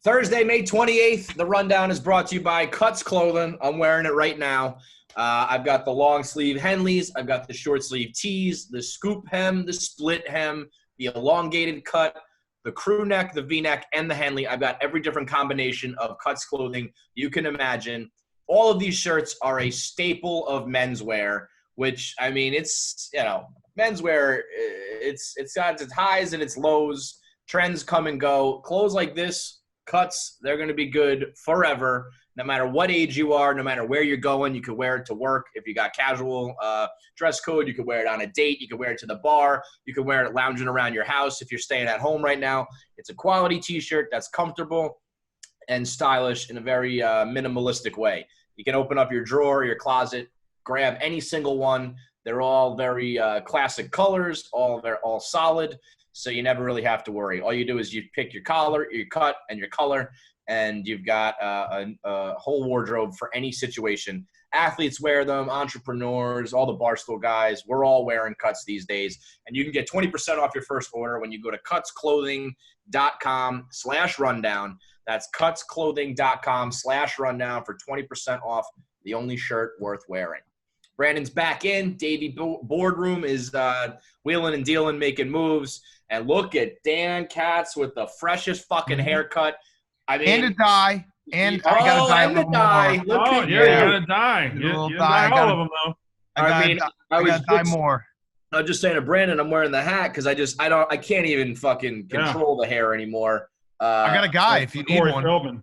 Thursday, May 28th, the Rundown is brought to you by Cuts Clothing. I'm wearing it right now. I've got the long sleeve Henleys. I've got the short sleeve tees, the scoop hem, the split hem, the elongated cut, the crew neck, the V-neck, and the Henley. I've got every different combination of Cuts Clothing you can imagine. All of these shirts are a staple of menswear, which, I mean, it's, menswear, it's got its highs and its lows. Trends come and go. Clothes like this, Cuts, they're going to be good forever. No matter what age you are, no matter where you're going, you could wear it to work. If you got casual dress code, you could wear it on a date. You could wear it to the bar. You could wear it lounging around your house if you're staying at home right now. It's a quality T-shirt that's comfortable and stylish in a very minimalistic way. You can open up your drawer, your closet, grab any single one. They're all very classic colors. They're all solid. So you never really have to worry. All you do is you pick your collar, your cut, and your color, and you've got a whole wardrobe for any situation. Athletes wear them, entrepreneurs, all the Barstool guys. We're all wearing Cuts these days. And you can get 20% off your first order when you go to cutsclothing.com/rundown. That's cutsclothing.com/rundown for 20% off the only shirt worth wearing. Brandon's back in. Davey Boardroom is wheeling and dealing, making moves. And look at Dan Katz with the freshest fucking haircut. I mean, and a dye. And I got a dye. You got a dye. You dye all of them, though. I got dye more. I was just saying to Brandon, I'm wearing the hat because I can't even fucking control the hair anymore. I got a guy if you need one. Feldman.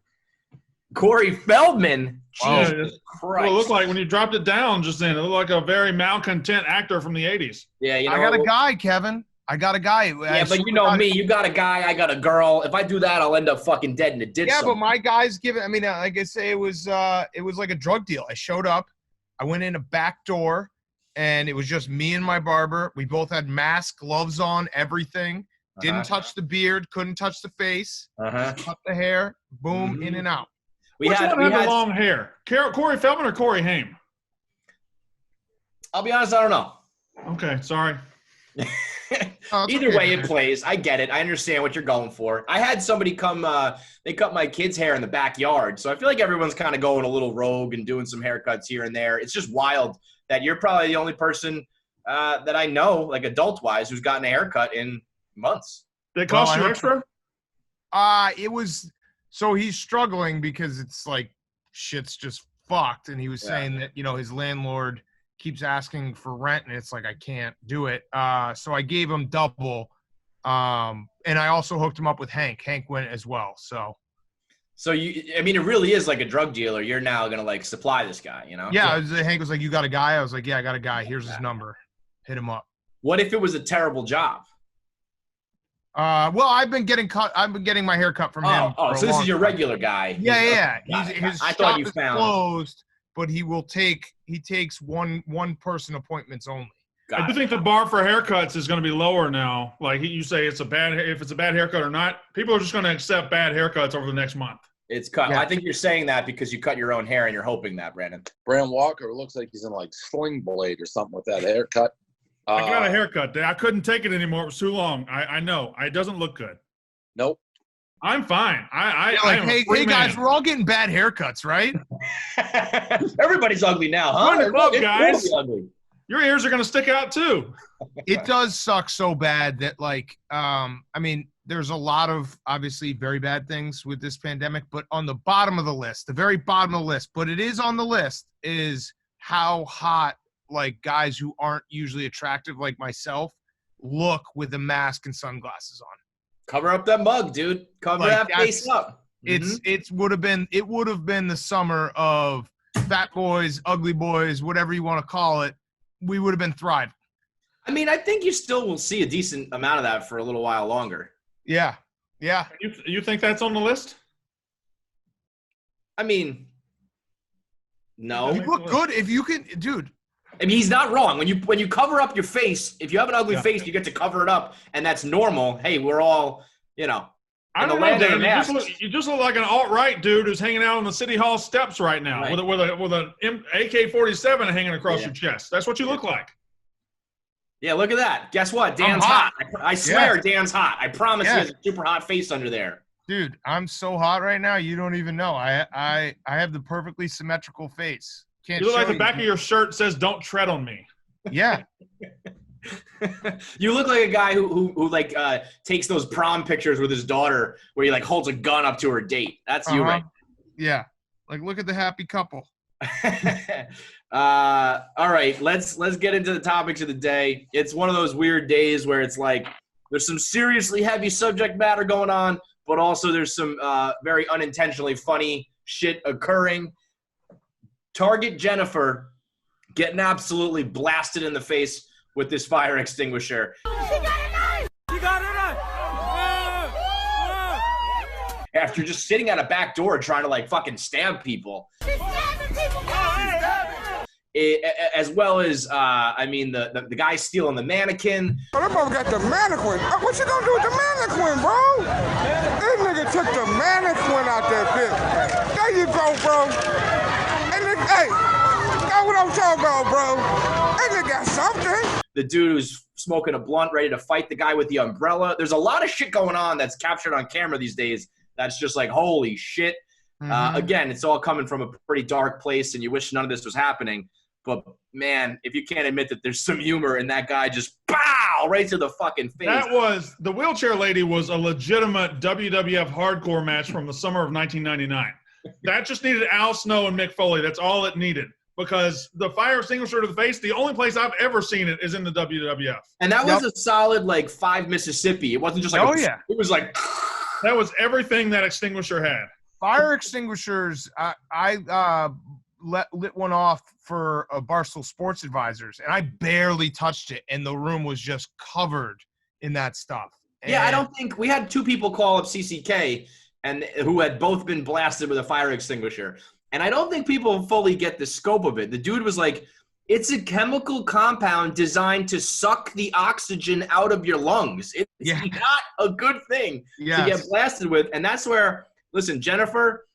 Corey Feldman. Jesus Christ. Well, it looked like when you dropped it down just then, it looked like a very malcontent actor from the 80s. Yeah, I got a guy, Kevin. I got a guy. Yeah, but you know me. You got a guy. I got a girl. If I do that, I'll end up fucking dead in a ditch. Yeah, but my guy's giving. I mean, like I say, it was like a drug deal. I showed up. I went in a back door, and it was just me and my barber. We both had masks, gloves on, everything. Didn't touch the beard. Couldn't touch the face. Just cut the hair. Boom, in and out. Which one had the long hair? Corey Feldman or Corey Haim? I'll be honest, I don't know. Okay, sorry. Either way, it plays. I get it. I understand what you're going for. I had somebody come, they cut my kid's hair in the backyard. So I feel like everyone's kind of going a little rogue and doing some haircuts here and there. It's just wild that you're probably the only person that I know, like adult-wise, who's gotten a haircut in months. Did it cost you extra? It was – so he's struggling because it's like shit's just fucked. And he was saying that, his landlord – keeps asking for rent, and it's like I can't do it. So I gave him double, and I also hooked him up with Hank. Hank went as well. So it really is like a drug dealer. You're now gonna like supply this guy, Yeah, Hank was like, "You got a guy?" I was like, "Yeah, I got a guy. Here's his number. Hit him up." What if it was a terrible job? Well, I've been getting my hair cut from him. So this is your regular guy. Yeah. His I shop thought you is found closed. But he takes one person appointments only. I do think the bar for haircuts is going to be lower now. Like you say, if it's a bad haircut or not, people are just going to accept bad haircuts over the next month. It's cut. Yeah. I think you're saying that because you cut your own hair and you're hoping that, Brandon. Brandon Walker looks like he's in like Sling Blade or something with that haircut. I got a haircut. I couldn't take it anymore. It was too long. I know. It doesn't look good. Nope. I'm fine. Hey guys, we're all getting bad haircuts, right? Everybody's ugly now, huh? Join the club, guys. Your ears are going to stick out too. It does suck so bad that there's a lot of obviously very bad things with this pandemic, but on the bottom of the list, the very bottom of the list, but it is on the list, is how hot like guys who aren't usually attractive like myself look with a mask and sunglasses on. Cover up that mug, dude. Cover that face up. It would have been the summer of fat boys, ugly boys, whatever you want to call it. We would have been thriving. I mean, I think you still will see a decent amount of that for a little while longer. Yeah. You think that's on the list? I mean, no. You look good if you can, dude. I mean, he's not wrong. When you cover up your face, if you have an ugly face, you get to cover it up, and that's normal. Hey, we're all, I don't know, Dave. You just look like an alt-right dude who's hanging out on the City Hall steps right now with an AK-47 hanging across your chest. That's what you look like. Yeah, look at that. Guess what? Dan's hot. I swear Dan's hot. I promise he has a super hot face under there. Dude, I'm so hot right now. You don't even know. I have the perfectly symmetrical face. Can't You look like show the back of your shirt says "Don't tread on me." Yeah. You look like a guy who like takes those prom pictures with his daughter where he like holds a gun up to her date. That's you, right? Yeah. Like, look at the happy couple. All right, let's get into the topics of the day. It's one of those weird days where it's like there's some seriously heavy subject matter going on, but also there's some very unintentionally funny shit occurring. Target Jennifer getting absolutely blasted in the face with this fire extinguisher. She got a knife! She got a knife! After just sitting at a back door trying to like fucking stab people. She's stabbing people! As well as, I mean, the guy stealing the mannequin. Oh, that mother got the mannequin. What you gonna do with the mannequin, bro? This nigga took the mannequin out that bitch. There you go, bro. Hey, that's what I'm talking about, bro. That nigga got something. The dude who's smoking a blunt, ready to fight the guy with the umbrella. There's a lot of shit going on that's captured on camera these days. That's just like, holy shit. Again, it's all coming from a pretty dark place, and you wish none of this was happening. But, man, if you can't admit that there's some humor in that guy just, pow, right to the fucking face. The wheelchair lady was a legitimate WWF hardcore match from the summer of 1999. That just needed Al Snow and Mick Foley. That's all it needed. Because the fire extinguisher to the face, the only place I've ever seen it is in the WWF. And that was a solid, like, 5 Mississippi. It wasn't just like It was like. That was everything that extinguisher had. Fire extinguishers, I lit one off for Barstool Sports advisors, and I barely touched it, and the room was just covered in that stuff. And yeah, I don't think – we had 2 people call up CCK and who had both been blasted with a fire extinguisher. And I don't think people fully get the scope of it. The dude was like, it's a chemical compound designed to suck the oxygen out of your lungs. It's not a good thing to get blasted with. And that's where, listen, Jennifer,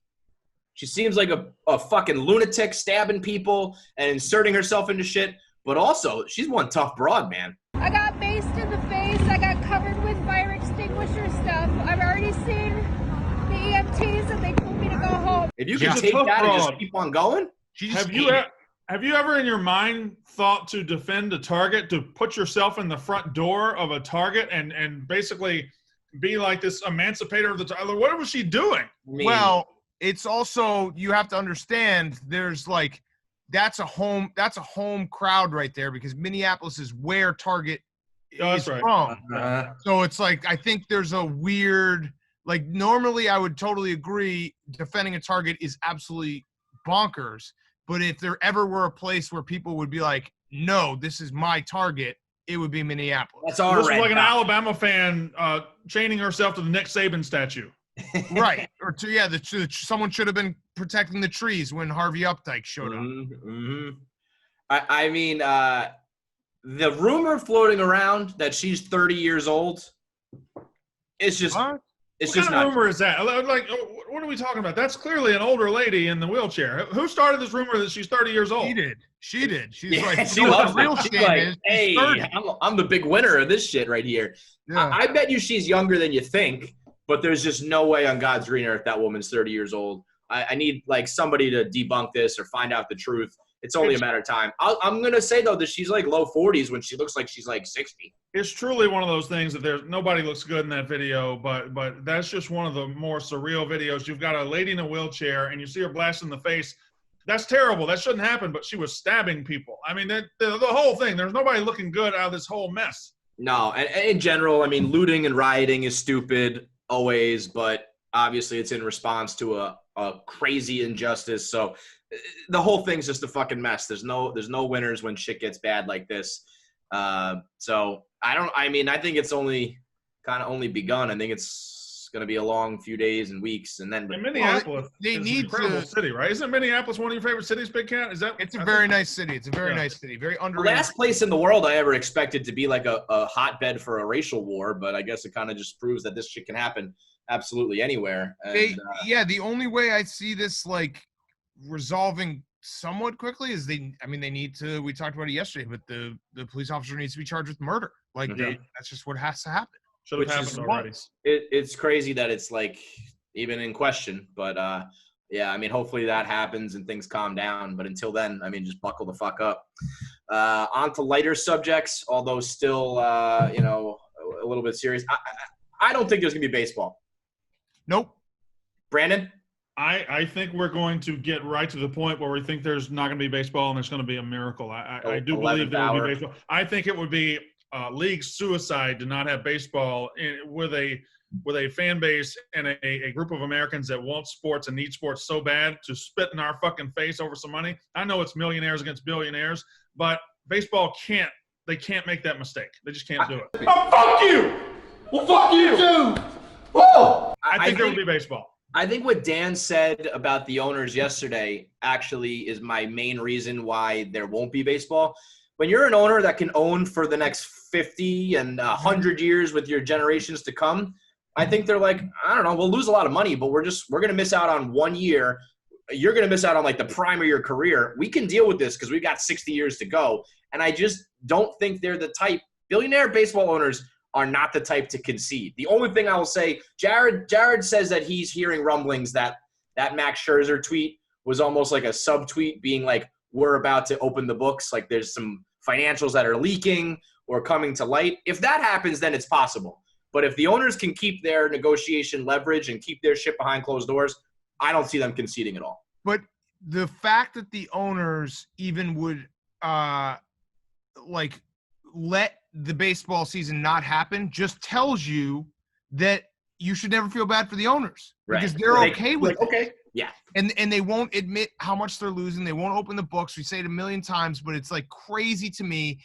she seems like a fucking lunatic stabbing people and inserting herself into shit. But also, she's one tough broad, man. I got maced in the face. I got covered with fire extinguisher stuff. I've already seen the EMTs and they told me to go home. If you can take that and just keep on going, have you ever in your mind thought to defend a Target, to put yourself in the front door of a Target and basically be like this emancipator of the Target? What was she doing? Well, it's also, you have to understand, there's like, that's a home crowd right there, because Minneapolis is where Target is from. So it's like, I think there's a weird, like, normally I would totally agree defending a Target is absolutely bonkers. But if there ever were a place where people would be like, no, this is my Target, it would be Minneapolis. That's all. This was like an Alabama fan chaining herself to the Nick Saban statue. Right. Or someone should have been protecting the trees when Harvey Updike showed up. Mm-hmm. I mean, the rumor floating around that she's 30 years old is just – What kind of rumor is that? Like, what are we talking about? That's clearly an older lady in the wheelchair. Who started this rumor that she's 30 years old? She did. She's like, she loves real it. She's shame like, is, hey, I'm the big winner of this shit right here. Yeah. I bet you she's younger than you think, but there's just no way on God's green earth that woman's 30 years old. I need like somebody to debunk this or find out the truth. It's only a matter of time. I'm going to say, though, that she's like low 40s when she looks like she's like 60. It's truly one of those things that nobody looks good in that video, but that's just one of the more surreal videos. You've got a lady in a wheelchair, and you see her blasted in the face. That's terrible. That shouldn't happen, but she was stabbing people. I mean, the whole thing, there's nobody looking good out of this whole mess. No, and in general, I mean, looting and rioting is stupid always, but obviously it's in response to a crazy injustice. So the whole thing's just a fucking mess. There's no winners when shit gets bad like this. So I think it's only begun. I think it's going to be a long few days and weeks. And then Minneapolis is an incredible city, right? Isn't Minneapolis one of your favorite cities, Big Cat? It's a very nice city. It's a very nice city. Very underrated. The last place in the world I ever expected to be like a hotbed for a racial war, but I guess it kind of just proves that this shit can happen absolutely anywhere. And, the only way I see this like resolving somewhat quickly is they need to, we talked about it yesterday, but the police officer needs to be charged with murder. Like that's just what has to happen. Should have happened already. It's crazy that it's like even in question, but yeah, I mean, hopefully that happens and things calm down. But until then, I mean, just buckle the fuck up. On to lighter subjects, although still, a little bit serious. I don't think there's gonna be baseball. Nope. Brandon? I think we're going to get right to the point where we think there's not going to be baseball and there's going to be a miracle. I do believe there will be baseball. I think it would be league suicide to not have baseball with a fan base and a group of Americans that want sports and need sports so bad to spit in our fucking face over some money. I know it's millionaires against billionaires, but baseball can't make that mistake. They just can't do it. Oh, fuck you! Well, fuck you too! Whoa! I think there will be baseball. I think what Dan said about the owners yesterday actually is my main reason why there won't be baseball. When you're an owner that can own for the next 50 and 100 years with your generations to come, I think they're like, I don't know, we'll lose a lot of money, but we're going to miss out on 1 year. You're going to miss out on like the prime of your career. We can deal with this because we've got 60 years to go. And I just don't think they're the type. Billionaire baseball owners are not the type to concede. The only thing I will say, Jared says that he's hearing rumblings that Max Scherzer tweet was almost like a subtweet being like, we're about to open the books. Like there's some financials that are leaking or coming to light. If that happens, then it's possible. But if the owners can keep their negotiation leverage and keep their shit behind closed doors, I don't see them conceding at all. But the fact that the owners even would let the baseball season not happen just tells you that you should never feel bad for the owners because they're okay with it. Okay. Yeah. And they won't admit how much they're losing. They won't open the books. We say it a million times, but it's like crazy to me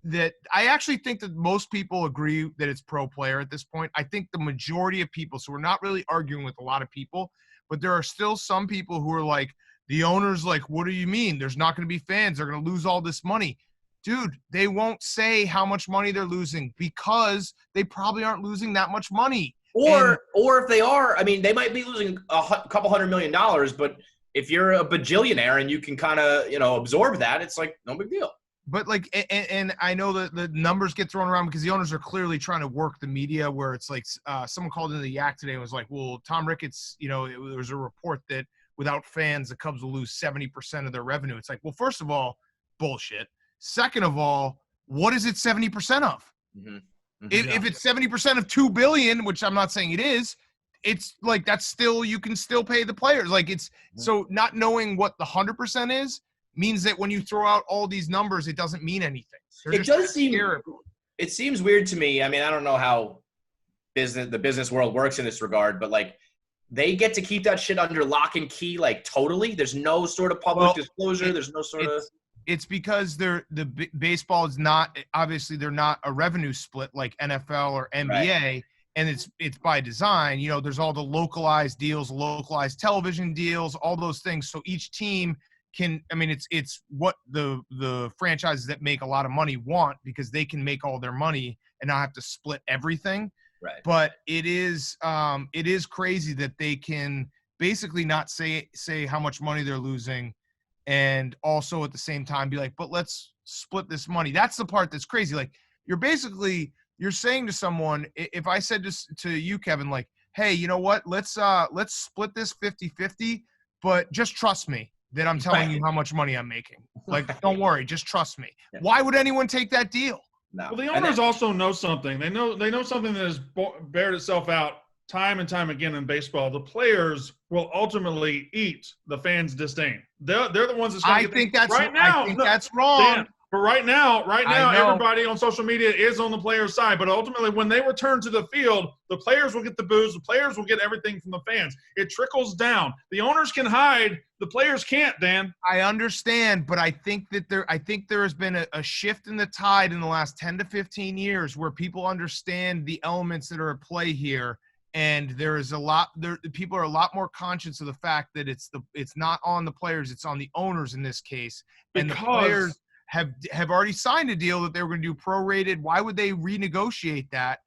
that I actually think that most people agree that it's pro player at this point. I think the majority of people, so we're not really arguing with a lot of people, but there are still some people who are like, the owners like, what do you mean? There's not going to be fans. They're going to lose all this money. Dude, they won't say how much money they're losing because they probably aren't losing that much money. Or if they are, I mean, they might be losing a couple $100 million, but if you're a bajillionaire and you can kind of, absorb that, it's like no big deal. But like, and I know that the numbers get thrown around because the owners are clearly trying to work the media where it's like someone called into the Yak today and was like, well, Tom Ricketts, there was a report that without fans, the Cubs will lose 70% of their revenue. It's like, well, first of all, bullshit. Second of all, what is it 70% of? Mm-hmm. Mm-hmm. If it's 70% of $2 billion, which I'm not saying it is, it's like that's still you can still pay the players. Like it's so not knowing what the 100% is means that when you throw out all these numbers, it doesn't mean anything. It does seem. It seems weird to me. I mean, I don't know how the business world works in this regard, but like they get to keep that shit under lock and key, like totally. There's no sort of public disclosure. There's no sort of. It's because baseball is not obviously they're not a revenue split like NFL or NBA, right. And it's by design. There's all the localized deals, localized television deals, all those things. So each team can. I mean, it's what the franchises that make a lot of money want because they can make all their money and not have to split everything. Right. But it is crazy that they can basically not say how much money they're losing. And also at the same time be like, but let's split this money. That's the part that's crazy. Like you're saying to someone, if I said to you, Kevin, like, hey, you know what? Let's split this 50-50, but just trust me that I'm telling you how much money I'm making. Like, don't worry, just trust me. Yeah. Why would anyone take that deal? No. Well, the owners also know something. They know something that has bared itself out time and time again in baseball. The players will ultimately eat the fans' disdain. They're the ones that's going to think that's right now. I think that's wrong. Dan, but right now, everybody on social media is on the players' side. But ultimately, when they return to the field, the players will get the boos. The players will get everything from the fans. It trickles down. The owners can hide. The players can't, Dan. I understand, but I think there has been a shift in the tide in the last 10 to 15 years where people understand the elements that are at play here. And there is people are a lot more conscious of the fact that it's not on the players, it's on the owners in this case. And the players have already signed a deal that they were going to do prorated. Why would they renegotiate that?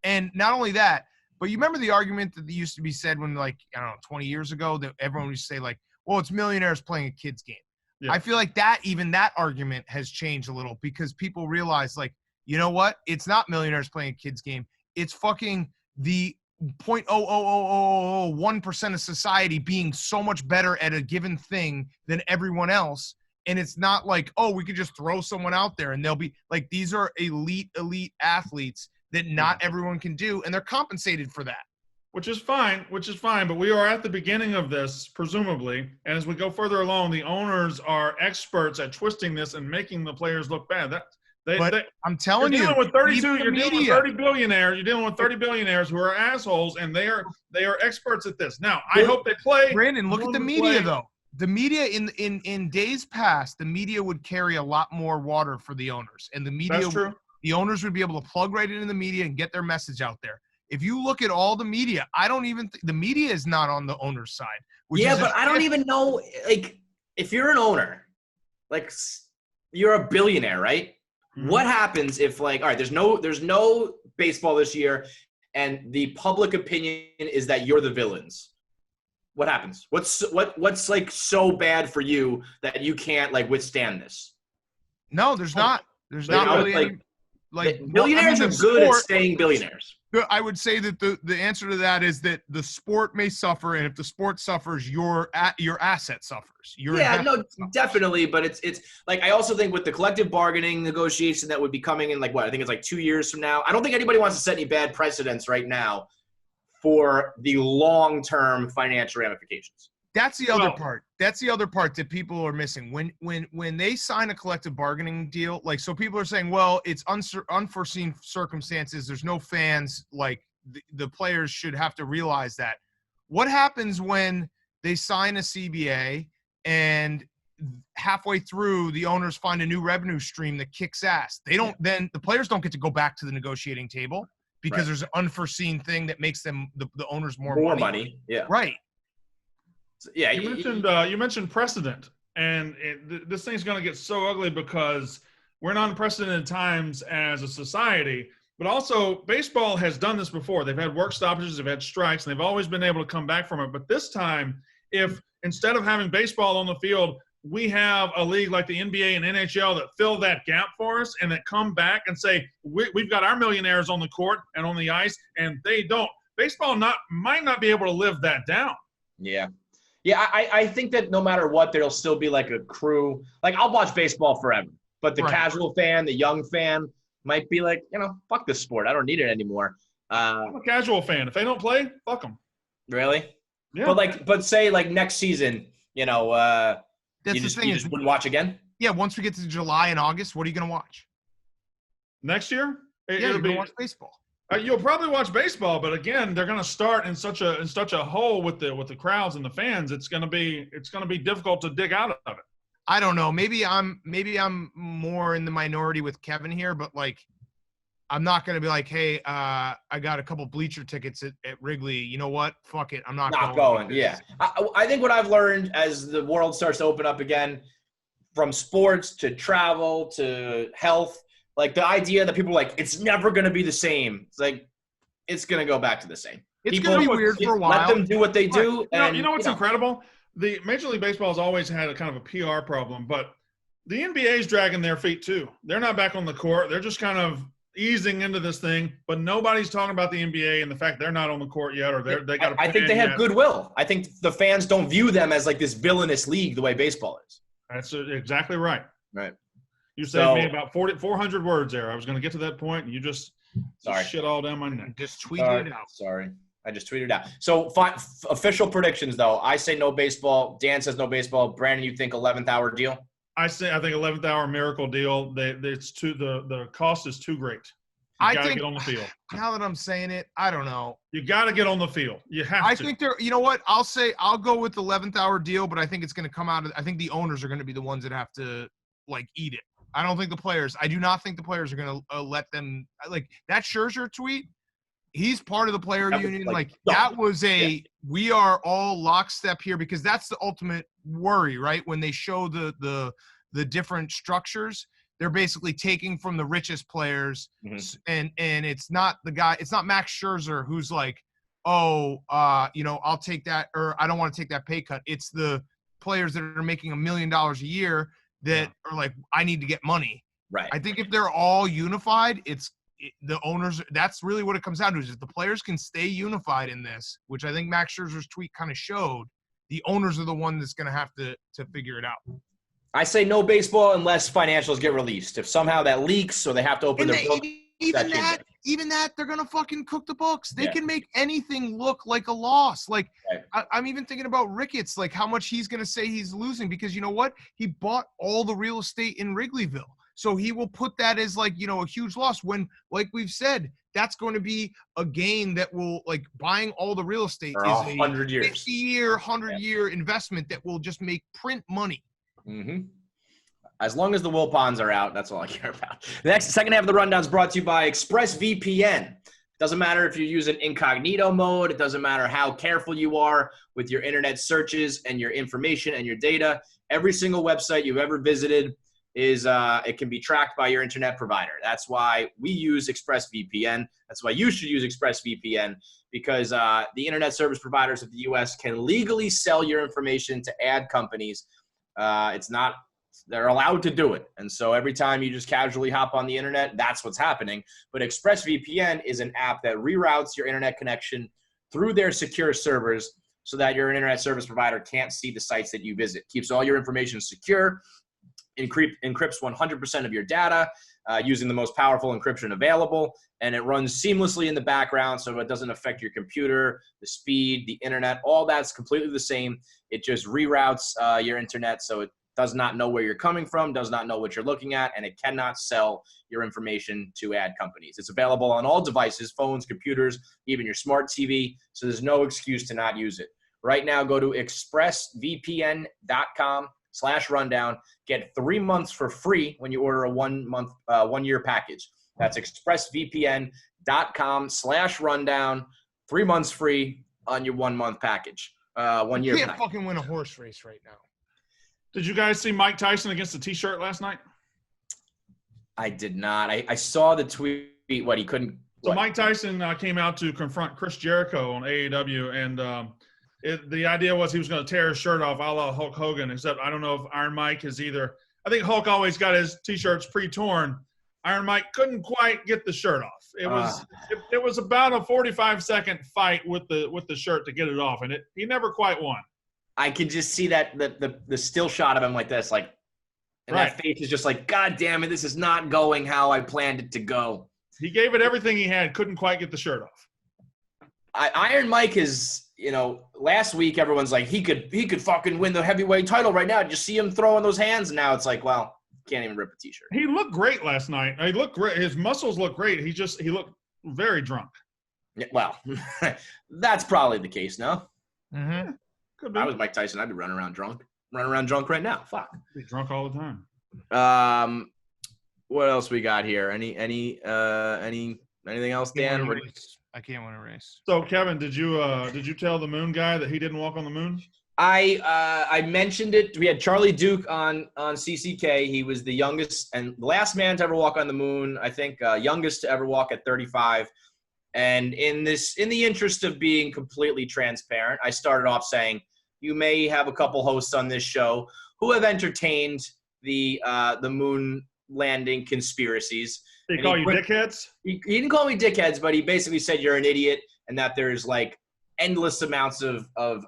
And not only that, but you remember the argument that used to be said when, like, I don't know, 20 years ago, that everyone used to say, like, well, it's millionaires playing a kid's game. Yeah. I feel like that argument has changed a little because people realize, like, you know what? It's not millionaires playing a kid's game. It's fucking the 0.00001% of society being so much better at a given thing than everyone else. And it's not like, oh, we could just throw someone out there and they'll be like, these are elite athletes that not everyone can do. And they're compensated for that. Which is fine. But we are at the beginning of this, presumably. And as we go further along, the owners are experts at twisting this and making the players look bad. I'm telling you, you're dealing with 30 billionaires. You're dealing with 30 billionaires who are assholes, and they are experts at this. Now, I hope they play. Brandon, look at the media, though. The media in days past, the media would carry a lot more water for the owners, and the media, that's true. The owners would be able to plug right into the media and get their message out there. If you look at all the media, I don't even think the media is not on the owner's side. But I don't even know, like, if you're an owner, like, you're a billionaire, right? Mm-hmm. What happens if, like, all right, there's no baseball this year, and the public opinion is that you're the villains? What happens? What's like so bad for you that you can't, like, withstand this? No, there's not. There's not really like billionaires are good at staying billionaires. I would say that the answer to that is that the sport may suffer, and if the sport suffers, your asset suffers. Definitely. But it's like, I also think with the collective bargaining negotiation that would be coming in, like, I think it's like 2 years from now. I don't think anybody wants to set any bad precedents right now for the long-term financial ramifications. That's the other part. That's the other part that people are missing. When they sign a collective bargaining deal, like, so people are saying, well, it's unforeseen circumstances. There's no fans. Like, the players should have to realize that. What happens when they sign a CBA and halfway through the owners find a new revenue stream that kicks ass? Then the players don't get to go back to the negotiating table because there's an unforeseen thing that makes them the owners more money. Yeah. Right. Yeah, you mentioned precedent, and this thing's going to get so ugly because we're in unprecedented times as a society. But also, baseball has done this before. They've had work stoppages, they've had strikes, and they've always been able to come back from it. But this time, if instead of having baseball on the field, we have a league like the NBA and NHL that fill that gap for us and that come back and say, we've got our millionaires on the court and on the ice, and they don't. Baseball might not be able to live that down. Yeah. Yeah, I think that no matter what, there'll still be like a crew. Like, I'll watch baseball forever, but the casual fan, the young fan might be like, fuck this sport. I don't need it anymore. I'm a casual fan. If they don't play, fuck them. Really? Yeah. But say like next season, you just wouldn't watch again? Yeah, once we get to July and August, what are you going to watch? Next year? You're going to watch baseball. You'll probably watch baseball, but again, they're going to start in such a hole with the crowds and the fans. It's going to be difficult to dig out of it. I don't know. Maybe I'm more in the minority with Kevin here, but like, I'm not going to be like, hey, I got a couple bleacher tickets at Wrigley. You know what? Fuck it. I'm not going. Yeah. I think what I've learned as the world starts to open up again, from sports to travel to health, like the idea that people are like, it's never going to be the same. It's like, it's going to go back to the same. It's going to be weird for a while. Let them do what they do. You know what's incredible? The Major League Baseball has always had a kind of a PR problem, but the NBA is dragging their feet too. They're not back on the court. They're just kind of easing into this thing, but nobody's talking about the NBA and the fact they're not on the court yet, or they got. I think they have goodwill. I think the fans don't view them as like this villainous league the way baseball is. That's exactly right. Right. You saved me about 400 words there. I was going to get to that point, and you just shit all down my neck. Just tweeted it out. Sorry. I just tweeted it out. So official predictions, though. I say no baseball. Dan says no baseball. Brandon, you think 11th hour deal? I think 11th hour miracle deal. The cost is too great. You got to get on the field. Now that I'm saying it, I don't know. You got to get on the field. You have to. I think you know what? I'll go with the 11th hour deal, but I think it's going to come out of – I think the owners are going to be the ones that have to, like, eat it. I don't think the players – I do not think the players are going to let them – like, that Scherzer tweet, he's part of the player union. That was we are all lockstep here, because that's the ultimate worry, right? When they show the different structures, they're basically taking from the richest players, and it's not the guy – it's not Max Scherzer who's like, I'll take that, or I don't want to take that pay cut. It's the players that are making $1 million a year that are like, I need to get money. Right. I think if they're all unified, it's the owners, that's really what it comes down to, is if the players can stay unified in this, which I think Max Scherzer's tweet kind of showed, the owners are the one that's going to have to figure it out. I say no baseball unless financials get released. If somehow that leaks or they have to open their books, even that, they're going to fucking cook the books. They can make anything look like a loss. Like, I'm even thinking about Ricketts, like how much he's going to say he's losing because you know what? He bought all the real estate in Wrigleyville. So he will put that as like, you know, a huge loss when, like we've said, that's going to be a gain that will, like, buying all the real estate for is 100 years. 50-year, 100-year investment that will just make print money. Mm-hmm. As long as the Wilpons are out, that's all I care about. The second half of the rundown is brought to you by ExpressVPN. Doesn't matter if you're using incognito mode. It doesn't matter how careful you are with your internet searches and your information and your data. Every single website you've ever visited is it can be tracked by your internet provider. That's why we use ExpressVPN. That's why you should use ExpressVPN, because the internet service providers of the U.S. can legally sell your information to ad companies. They're allowed to do it. And so every time you just casually hop on the internet, that's what's happening. But ExpressVPN is an app that reroutes your internet connection through their secure servers so that your internet service provider can't see the sites that you visit. Keeps all your information secure, encrypts 100% of your data using the most powerful encryption available, and it runs seamlessly in the background so it doesn't affect your computer, the speed, the internet, all that's completely the same. It just reroutes your internet so it does not know where you're coming from, does not know what you're looking at, and it cannot sell your information to ad companies. It's available on all devices, phones, computers, even your smart TV, so there's no excuse to not use it. Right now, go to expressvpn.com/rundown. Get 3 months for free when you order a 1 year package. That's expressvpn.com/rundown. 3 months free on your 1 month package. 1 year. You can't fucking win a horse race right now. Did you guys see Mike Tyson against the T-shirt last night? I did not. I saw the tweet. What, he couldn't? So Mike Tyson came out to confront Chris Jericho on AEW, and the idea was he was going to tear his shirt off a la Hulk Hogan, except I don't know if Iron Mike has either. I think Hulk always got his T-shirts pre-torn. Iron Mike couldn't quite get the shirt off. It was about a 45-second fight with the shirt to get it off, and he never quite won. I could just see that the still shot of him like this, like, and that face is just like, God damn it, this is not going how I planned it to go. He gave it everything he had, couldn't quite get the shirt off. Iron Mike is, you know, last week everyone's like, he could fucking win the heavyweight title right now. Just see him throwing those hands, and now it's like, well, can't even rip a T-shirt. He looked great last night. He looked great. His muscles looked great. He looked very drunk. Yeah, well, that's probably the case, no? Mm-hmm. Could be. I was Mike Tyson. I'd be running around drunk right now. Fuck. Be drunk all the time. What else we got here? Anything else, Dan? I can't win a race. So Kevin, did you tell the moon guy that he didn't walk on the moon? I mentioned it. We had Charlie Duke on CCK. He was the youngest and last man to ever walk on the moon. I think youngest to ever walk at 35. And in the interest of being completely transparent, I started off saying you may have a couple hosts on this show who have entertained the moon landing conspiracies. Did he call you dickheads? He didn't call me dickheads, but he basically said you're an idiot and that there's like endless amounts of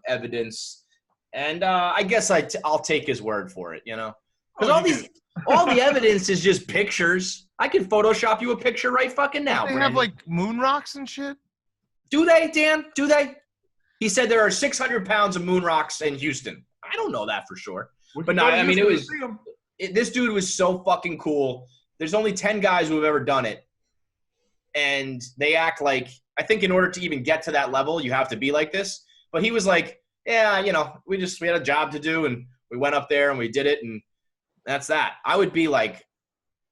evidence. And I guess I'll take his word for it, you know, because all the evidence is just pictures. I can Photoshop you a picture right fucking now. They have like moon rocks and shit. Do they, Dan? Do they? He said there are 600 pounds of moon rocks in Houston. I don't know that for sure. But no, I mean, this dude was so fucking cool. There's only 10 guys who have ever done it. And they act like, I think in order to even get to that level, you have to be like this. But he was like, yeah, you know, we had a job to do and we went up there and we did it. And that's that. I would be like,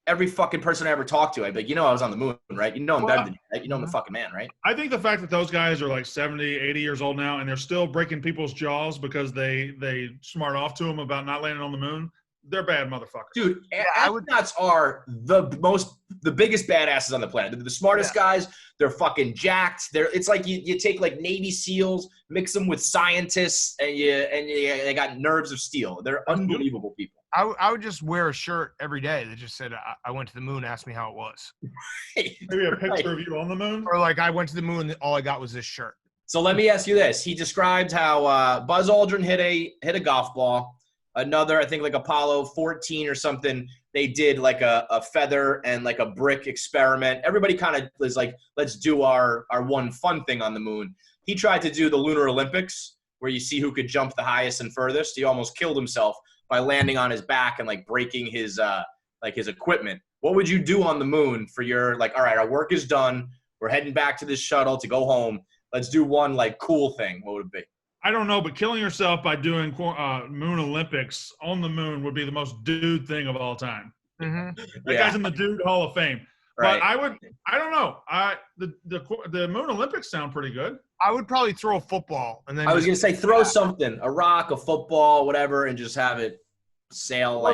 every fucking person I ever talked to, I'd be like, you know, I was on the moon, right? You know I'm better than you, right? You know I'm the fucking man, right? I think the fact that those guys are like 70, 80 years old now and they're still breaking people's jaws because they smart off to them about not landing on the moon, they're bad motherfuckers. Dude, astronauts are the biggest badasses on the planet. They're the smartest guys. They're fucking jacked. It's like you take like Navy SEALs, mix them with scientists, and they got nerves of steel. They're unbelievable people. I would just wear a shirt every day that just said, I went to the moon, ask me how it was. Maybe a picture of you on the moon? Or like, I went to the moon, all I got was this shirt. So let me ask you this. He described how Buzz Aldrin hit a golf ball. Another, I think like Apollo 14 or something, they did like a feather and like a brick experiment. Everybody kind of was like, let's do our one fun thing on the moon. He tried to do the Lunar Olympics, where you see who could jump the highest and furthest. He almost killed himself by landing on his back and like breaking his equipment. What would you do on the moon for your, like, all right, our work is done. We're heading back to this shuttle to go home. Let's do one like cool thing. What would it be? I don't know, but killing yourself by doing Moon Olympics on the moon would be the most dude thing of all time. Mm-hmm. That guy's in the Dude Hall of Fame. Right. But I don't know. The Moon Olympics sound pretty good. I would probably throw a football. And then I was going to say throw something, a rock, a football, whatever, and just have it sail.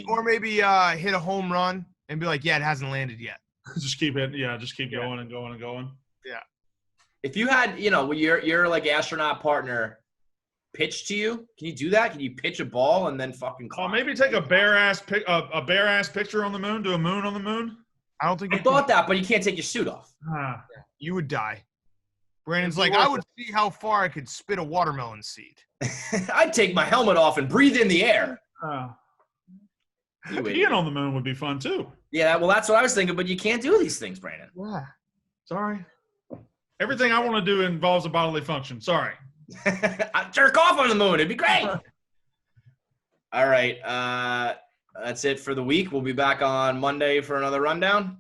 Or maybe hit a home run and be like, yeah, it hasn't landed yet. Just keep it. Yeah, just keep going and going and going. Yeah. If you had, your like astronaut partner pitch to you, can you do that? Can you pitch a ball and then fucking climb? Maybe take a bare ass picture on the moon. Do a moon on the moon. I don't think I thought that, but you can't take your suit off. You would die. Brandon's like, I would see how far I could spit a watermelon seed. I'd take my helmet off and breathe in the air. Peeing on the moon would be fun too. Yeah, well, that's what I was thinking, but you can't do these things, Brandon. Yeah. Sorry. Everything I want to do involves a bodily function. Sorry. I'd jerk off on the moon. It'd be great. All right. That's it for the week. We'll be back on Monday for another rundown.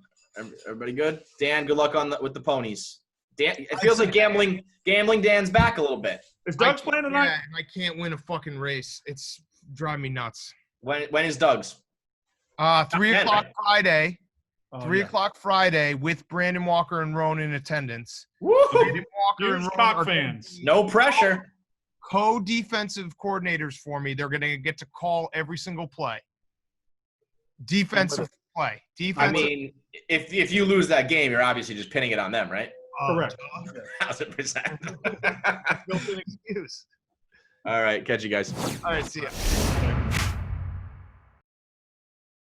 Everybody good? Dan, good luck with the ponies. Dan, it feels like gambling Dan's back a little bit. Is Doug's playing tonight? Yeah, I can't win a fucking race. It's driving me nuts. When is Doug's? 3 o'clock Friday. Oh, 3 o'clock Friday with Brandon Walker and Roan in attendance. Woo! Brandon Walker and Huge Roan Cock are fans. No pressure. Co-defensive coordinators for me. They're going to get to call every single play. Defensive play. I mean, if you lose that game, you're obviously just pinning it on them, right? Correct. 1,000%. Built-in excuse. All right. Catch you guys. All right. See ya.